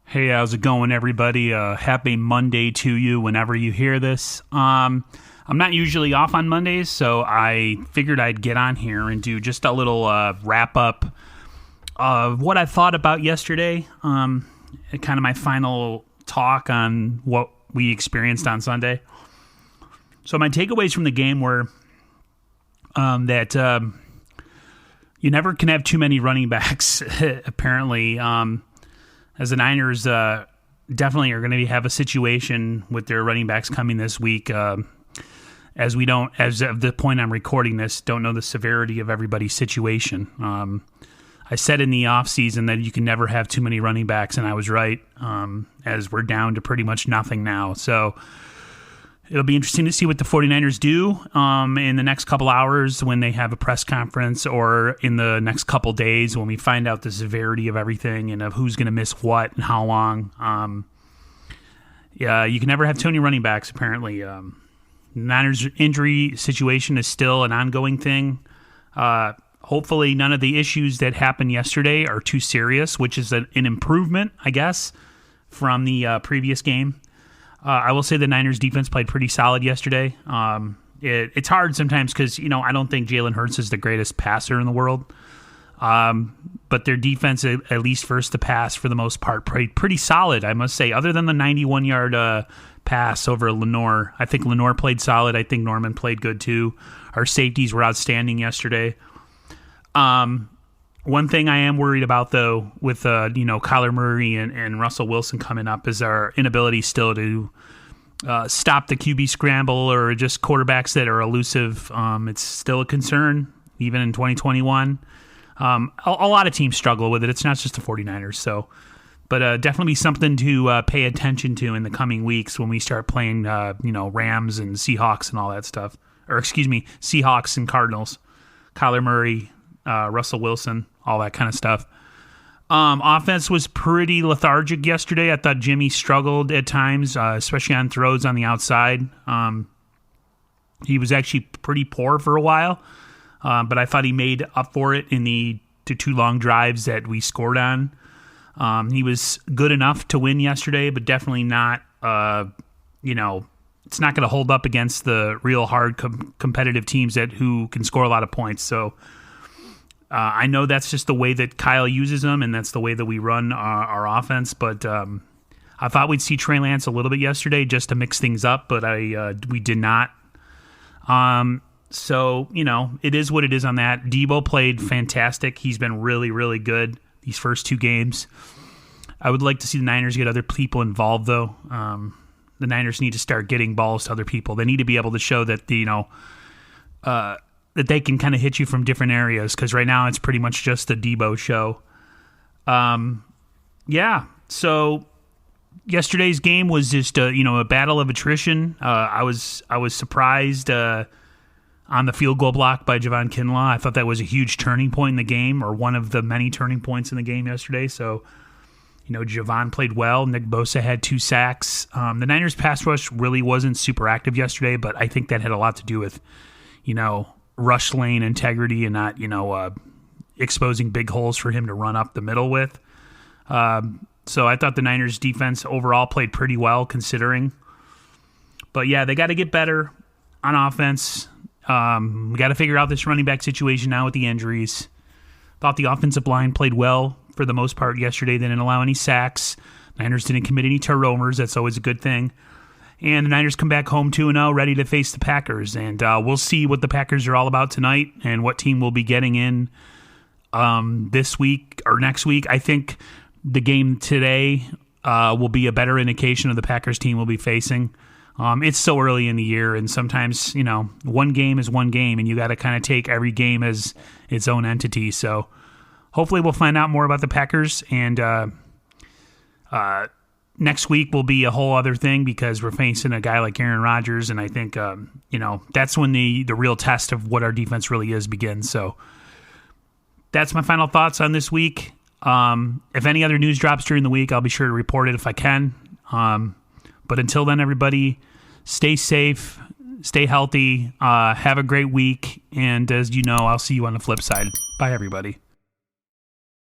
Hey, how's it going, everybody? Happy Monday to you whenever you hear this. I'm not usually off on Mondays, so I figured I'd get on here and do just a little wrap-up of what I thought about yesterday. Kind of my final talk on what we experienced on Sunday. So my takeaways from the game were that you never can have too many running backs, apparently. As the Niners definitely are going to have a situation with their running backs coming this week, as we don't, as of the point I'm recording this, don't know the severity of everybody's situation. I said in the offseason that you can never have too many running backs, and I was right, as we're down to pretty much nothing now. So it'll be interesting to see what the 49ers do in the next couple hours when they have a press conference, or in the next couple days when we find out the severity of everything and of who's going to miss what and how long. Yeah, you can never have too many running backs, apparently. Niners injury situation is still an ongoing thing. Hopefully none of the issues that happened yesterday are too serious, which is an improvement, I guess, from the previous game. I will say the Niners defense played pretty solid yesterday. It's hard sometimes because, I don't think Jalen Hurts is the greatest passer in the world. But their defense, at least first to pass for the most part, played pretty solid, I must say, other than the 91-yard pass over Lenore. I think Lenore played solid. I think Norman played good too. Our safeties were outstanding yesterday. One thing I am worried about, though, with Kyler Murray and Russell Wilson coming up, is our inability still to stop the QB scramble or just quarterbacks that are elusive. It's still a concern, even in 2021. A lot of teams struggle with it. It's not just the 49ers. But definitely something to pay attention to in the coming weeks when we start playing, Rams and Seahawks and all that stuff. Or, excuse me, Seahawks and Cardinals. Kyler Murray, Russell Wilson, all that kind of stuff. Offense was pretty lethargic yesterday. I thought Jimmy struggled at times, especially on throws on the outside. He was actually pretty poor for a while, but I thought he made up for it in the two long drives that we scored on. He was good enough to win yesterday, but definitely not, it's not going to hold up against the real hard competitive teams who can score a lot of points. So I know that's just the way that Kyle uses them, and that's the way that we run our offense. But I thought we'd see Trey Lance a little bit yesterday just to mix things up, but we did not. So, it is what it is on that. Debo played fantastic. He's been really, really good these first two games. I would like to see the Niners get other people involved, though. The Niners need to start getting balls to other people. They need to be able to show that, that they can kind of hit you from different areas, because right now it's pretty much just a Debo show. So yesterday's game was just a battle of attrition. I was surprised on the field goal block by Javon Kinlaw. I thought that was a huge turning point in the game, or one of the many turning points in the game yesterday. So Javon played well. Nick Bosa had 2 sacks. The Niners pass rush really wasn't super active yesterday, but I think that had a lot to do with rush lane integrity and not, exposing big holes for him to run up the middle with. So I thought the Niners defense overall played pretty well considering. But yeah, they got to get better on offense. We got to figure out this running back situation now with the injuries. Thought the offensive line played well for the most part yesterday. They didn't allow any sacks. Niners didn't commit any turnovers. That's always a good thing. And the Niners come back home 2-0, ready to face the Packers. And we'll see what the Packers are all about tonight and what team will be getting in this week or next week. I think the game today will be a better indication of the Packers team we'll be facing. It's so early in the year, and sometimes, one game is one game, and you got to kind of take every game as its own entity. So hopefully we'll find out more about the Packers, and next week will be a whole other thing because we're facing a guy like Aaron Rodgers, and I think, that's when the real test of what our defense really is begins. So that's my final thoughts on this week. If any other news drops during the week, I'll be sure to report it if I can. But until then, everybody, stay safe, stay healthy, have a great week, and as you know, I'll see you on the flip side. Bye, everybody.